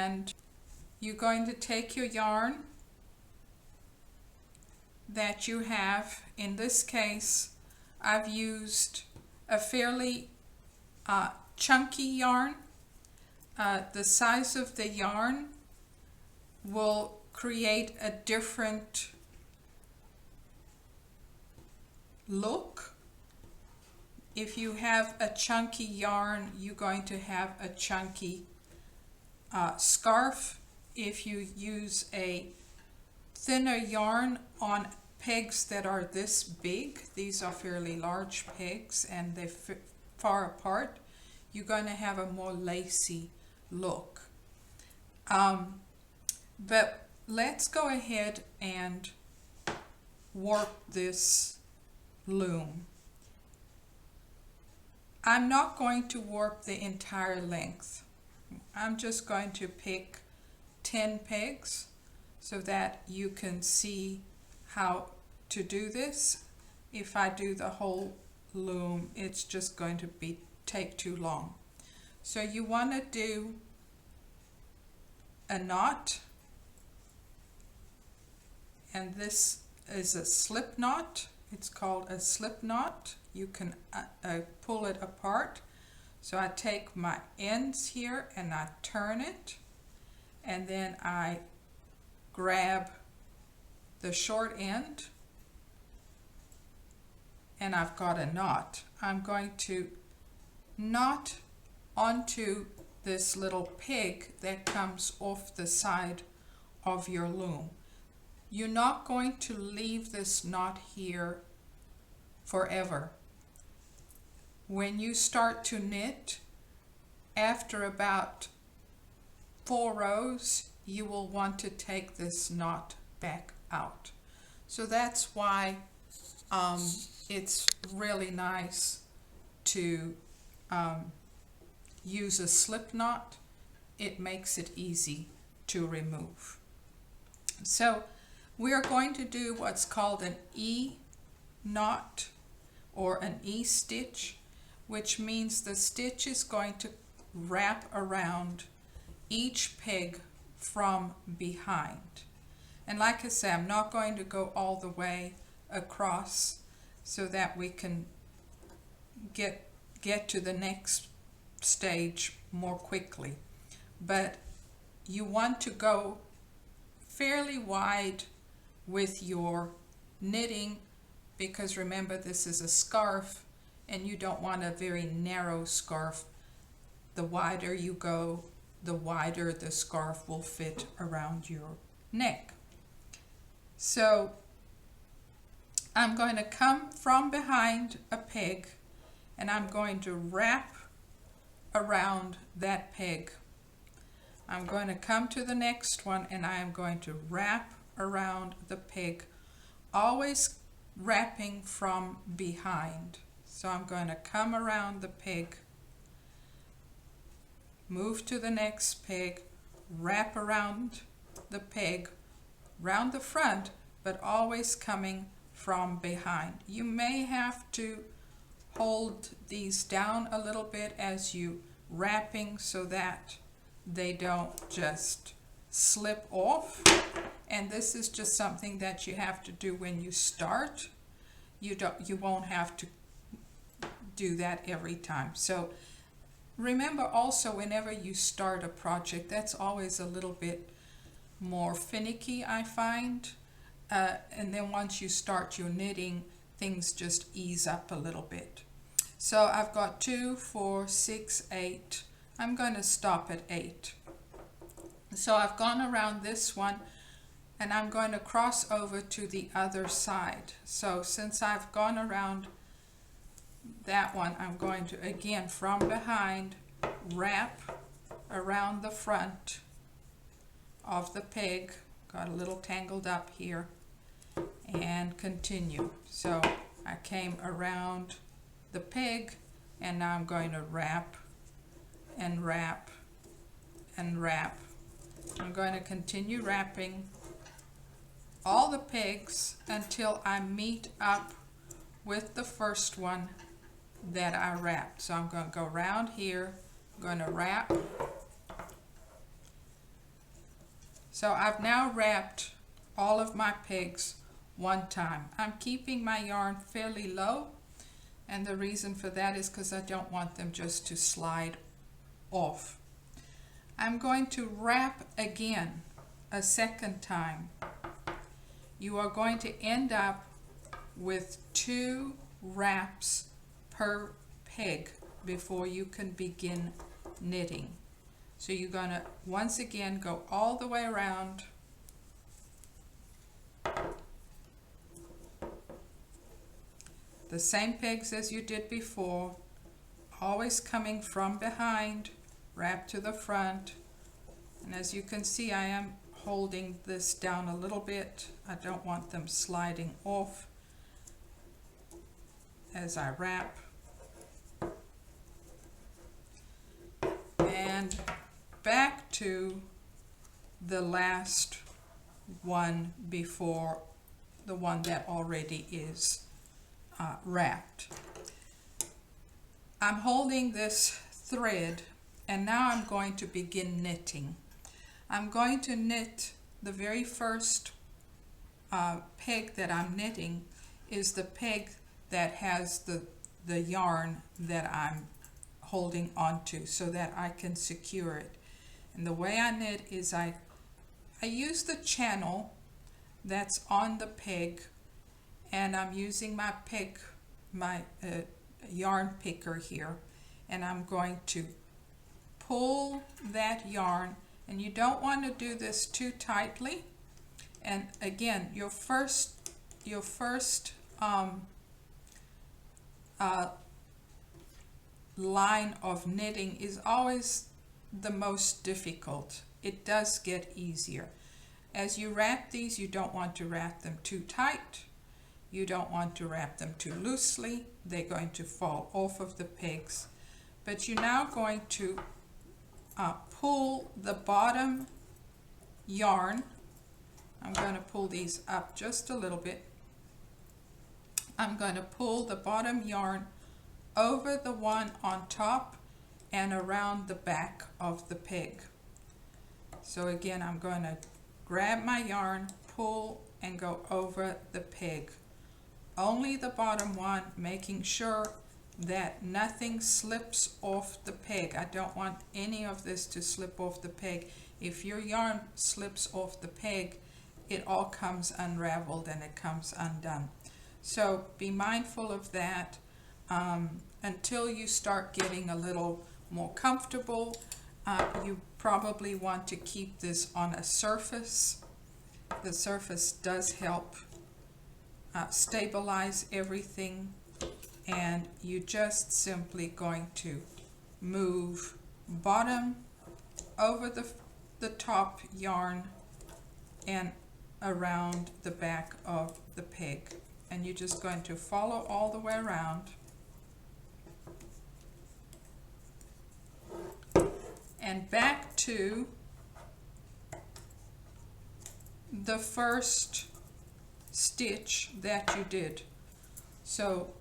And you're going to take your yarn that you have. In this case, I've used a fairly chunky yarn. The size of the yarn will create a different look. If you have a chunky yarn, you're going to have a chunky scarf. If you use a thinner yarn on pegs that are this big, these are fairly large pegs and they're far apart, you're going to have a more lacy look. But let's go ahead and warp this loom. I'm not going to warp the entire length. I'm just going to pick 10 pegs so that you can see how to do this. If I do the whole loom, it's just going to take too long. So you want to do a knot, and this is a slip knot. It's called a slip knot. You can pull it apart. So I take my ends here and I turn it, and then I grab the short end and I've got a knot. I'm going to knot onto this little peg that comes off the side of your loom. You're not going to leave this knot here forever. When you start to knit, after about 4 rows, you will want to take this knot back out. So that's why it's really nice to use a slip knot. It makes it easy to remove. So we are going to do what's called an E knot or an E stitch, which means the stitch is going to wrap around each peg from behind. And like I said, I'm not going to go all the way across so that we can get to the next stage more quickly. But you want to go fairly wide with your knitting, because remember, this is a scarf and you don't want a very narrow scarf. The wider you go, the wider the scarf will fit around your neck. So I'm going to come from behind a peg and I'm going to wrap around that peg. I'm going to come to the next one and I am going to wrap around the peg, always wrapping from behind. So I'm going to come around the peg, move to the next peg, wrap around the peg, round the front, but always coming from behind. You may have to hold these down a little bit as you wrapping so that they don't just slip off. And this is just something that you have to do when you start. You won't have to do that every time. So remember also, whenever you start a project, that's always a little bit more finicky, I find. And then once you start your knitting, things just ease up a little bit. So I've got 2, 4, 6, 8. I'm going to stop at 8. So I've gone around this one and I'm going to cross over to the other side. So since I've gone around that one, I'm going to again from behind wrap around the front of the peg. Got a little tangled up here, and continue. So I came around the peg and now I'm going to wrap and wrap and wrap. I'm going to continue wrapping all the pegs until I meet up with the first one that I wrapped. So I'm going to go around here, I'm going to wrap, So I've now wrapped all of my pegs one time. I'm keeping my yarn fairly low, and the reason for that is because I don't want them just to slide off. I'm going to wrap again a second time. You are going to end up with 2 wraps per peg before you can begin knitting. So you're going to once again go all the way around, the same pegs as you did before, always coming from behind, wrap to the front. And as you can see, I am holding this down a little bit. I don't want them sliding off as I wrap. And back to the last one before the one that already is wrapped. I'm holding this thread, and now I'm going to begin knitting. I'm going to knit the very first peg that I'm knitting is the peg that has the yarn that I'm holding onto so that I can secure it. And the way I knit is I use the channel that's on the peg, and I'm using my yarn picker here, and I'm going to pull that yarn. And you don't want to do this too tightly. And again, your first line of knitting is always the most difficult. It does get easier. As you wrap these, you don't want to wrap them too tight. You don't want to wrap them too loosely. They're going to fall off of the pegs. But you're now going to pull the bottom yarn. I'm going to pull these up just a little bit. I'm going to pull the bottom yarn over the one on top and around the back of the peg. So again, I'm going to grab my yarn, pull, and go over the peg. Only the bottom one, making sure that nothing slips off the peg. I don't want any of this to slip off the peg. If your yarn slips off the peg, it all comes unraveled and it comes undone. So be mindful of that until you start getting a little more comfortable. You probably want to keep this on a surface. The surface does help stabilize everything. And you're just simply going to move bottom over the top yarn and around the back of the peg. And you're just going to follow all the way around. And back to the first stitch that you did. So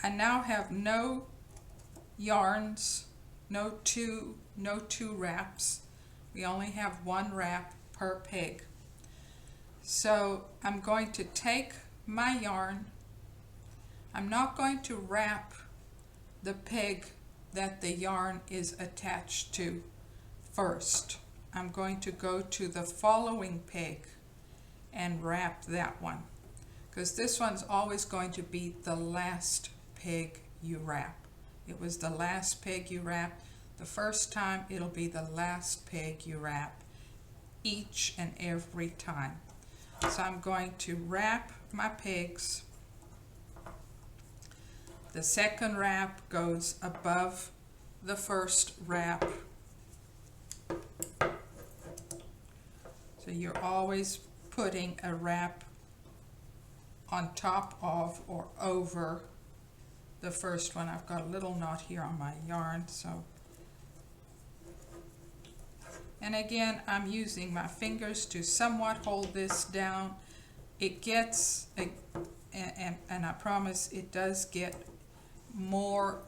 I now have no yarns, no two wraps. We only have 1 wrap per peg. So I'm going to take my yarn. I'm not going to wrap the peg that the yarn is attached to first. I'm going to go to the following peg and wrap that one, because this one's always going to be the last peg you wrap. It was the last peg you wrapped the first time. It'll be the last peg you wrap each and every time. So I'm going to wrap my pegs. The second wrap goes above the first wrap. So you're always putting a wrap on top of or over the first one. I've got a little knot here on my yarn, so. And again, I'm using my fingers to somewhat hold this down. It gets, and I promise it does get more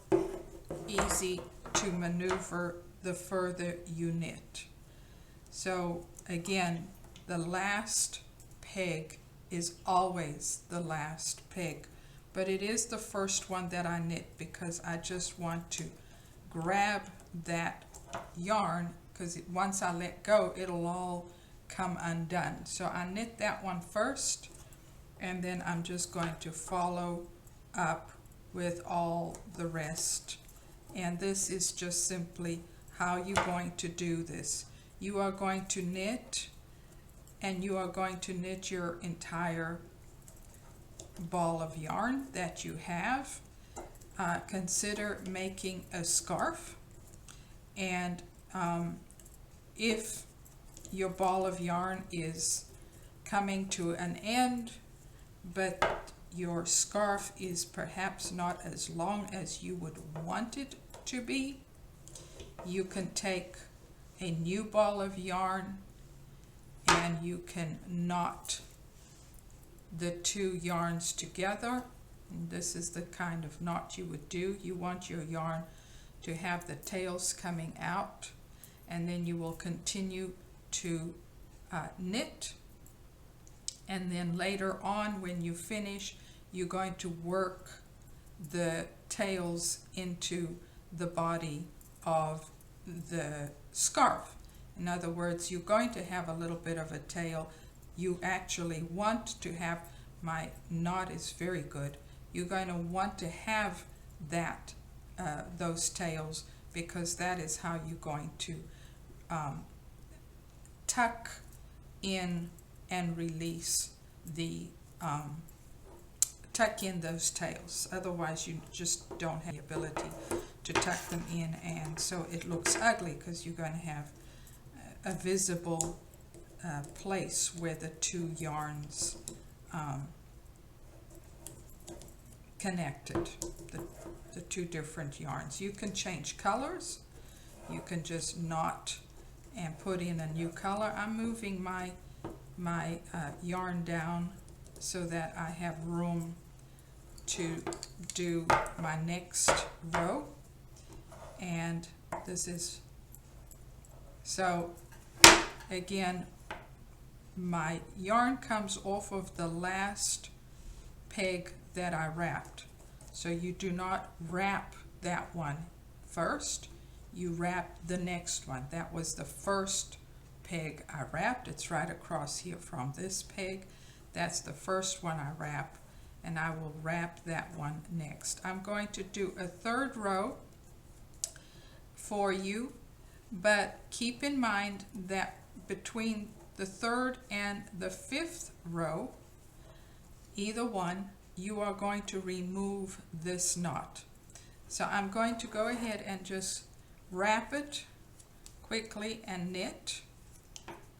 easy to maneuver the further you knit. So again, the last peg is always the last peg, but it is the first one that I knit because I just want to grab that yarn, because once I let go it'll all come undone. So I knit that one first, and then I'm just going to follow up with all the rest. And this is just simply how you're going to do this. You are going to knit, and you are going to knit your entire ball of yarn that you have. Consider making a scarf, and if your ball of yarn is coming to an end, but your scarf is perhaps not as long as you would want it to be, you can take a new ball of yarn and you can knot the two yarns together. And this is the kind of knot you would do. You want your yarn to have the tails coming out, and then you will continue to knit, and then later on when you finish, you're going to work the tails into the body of the scarf. In other words, you're going to have a little bit of a tail. You actually want to have, my knot is very good, you're going to want to have that those tails, because that is how you're going to tuck in and release the tuck in those tails. Otherwise you just don't have the ability to tuck them in, and so it looks ugly because you're going to have a visible place where the two yarns connected, the two different yarns. You can change colors. You can just knot and put in a new color. I'm moving my yarn down so that I have room to do my next row. And this is, so again, my yarn comes off of the last peg that I wrapped. So you do not wrap that one first, you wrap the next one. That was the first peg I wrapped. It's right across here from this peg. That's the first one I wrap, and I will wrap that one next. I'm going to do a third row for you, but keep in mind that between the third and the fifth row, either one, you are going to remove this knot. So I'm going to go ahead and just wrap it quickly and knit,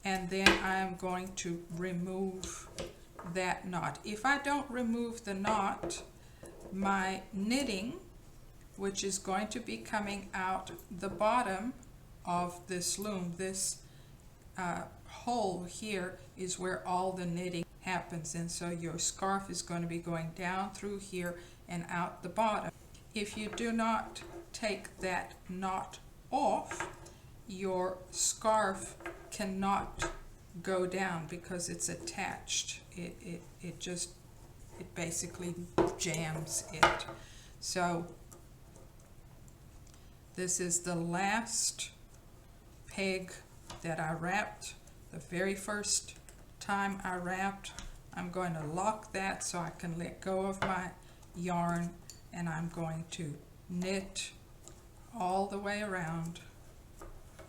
and then I am going to remove that knot. If I don't remove the knot, my knitting, which is going to be coming out the bottom of this loom, this hole here is where all the knitting happens, and so your scarf is going to be going down through here and out the bottom. If you do not take that knot off, your scarf cannot go down because it's attached. It basically jams it. So this is the last peg that I wrapped. The very first time I wrapped, I'm going to lock that so I can let go of my yarn, and I'm going to knit all the way around,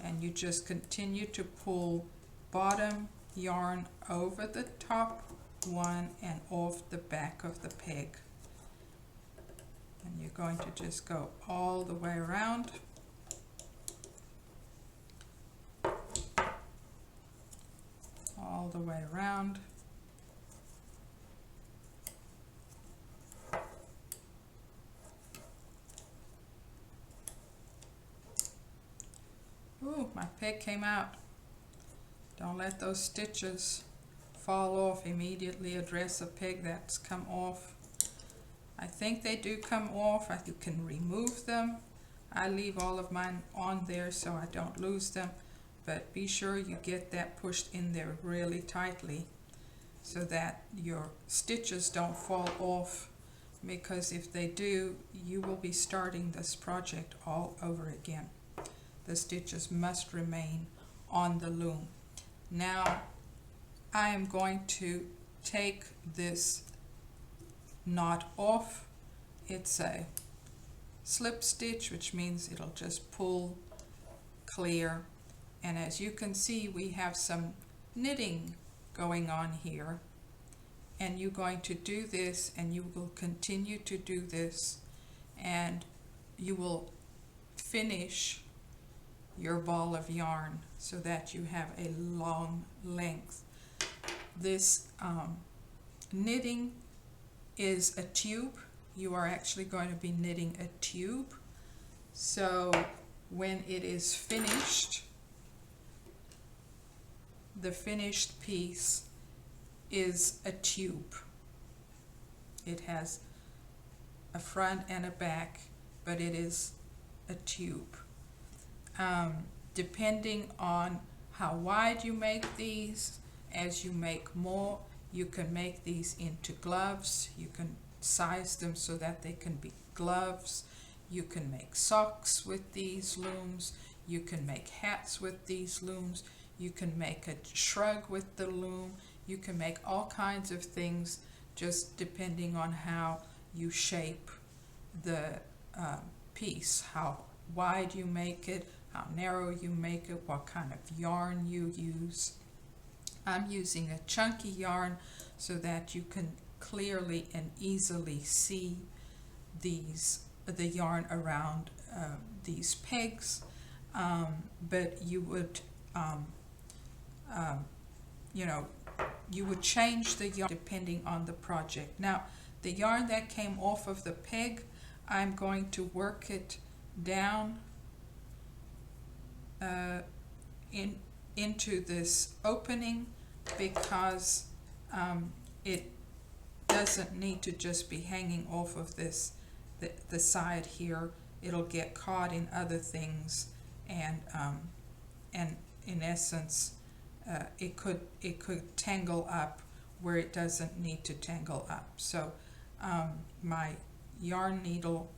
and you just continue to pull bottom yarn over the top one and off the back of the peg, and you're going to just go all the way around. All the way around. Ooh, my peg came out. Don't let those stitches fall off immediately. Address a peg that's come off. I think they do come off. You can remove them. I leave all of mine on there so I don't lose them. but be sure you get that pushed in there really tightly so that your stitches don't fall off, because if they do, you will be starting this project all over again. The stitches must remain on the loom. Now I am going to take this knot off. It's a slip stitch, which means it'll just pull clear. And as you can see, we have some knitting going on here, and you're going to do this, and you will continue to do this, and you will finish your ball of yarn so that you have a long length. This knitting is a tube. You are actually going to be knitting a tube. So when it is finished, the finished piece is a tube. It has a front and a back, but it is a tube. Depending on how wide you make these, as you make more, you can make these into gloves. You can size them so that they can be gloves. You can make socks with these looms. You can make hats with these looms. You can make a shrug with the loom. You can make all kinds of things, just depending on how you shape the piece, how wide you make it, how narrow you make it, what kind of yarn you use. I'm using a chunky yarn so that you can clearly and easily see the yarn around these pegs, but you would you would change the yarn depending on the project. Now, the yarn that came off of the peg, I'm going to work it down into this opening, because it doesn't need to just be hanging off of this the side here. It'll get caught in other things, and in essence it could tangle up where it doesn't need to tangle up. So my yarn needle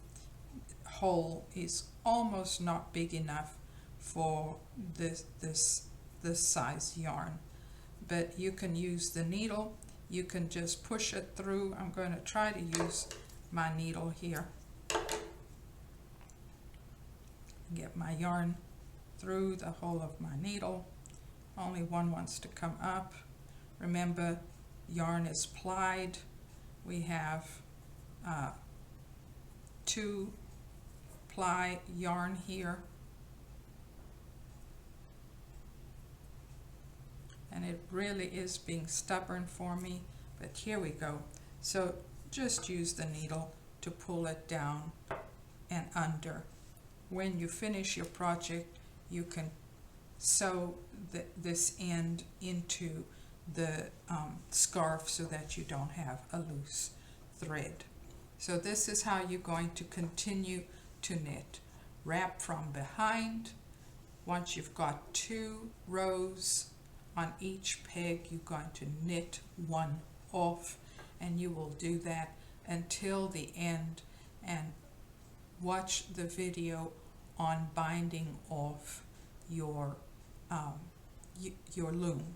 hole is almost not big enough for this size yarn, but you can use the needle. You can just push it through. I'm going to try to use my needle here. Get my yarn through the hole of my needle. Only one wants to come up. Remember, yarn is plied. We have 2 ply yarn here, and it really is being stubborn for me, but here we go. So just use the needle to pull it down and under. When you finish your project, you can sew this end into the scarf so that you don't have a loose thread. So this is how you're going to continue to knit. Wrap from behind. Once you've got 2 rows on each peg, you're going to knit 1 off, and you will do that until the end, and watch the video on binding off your loom.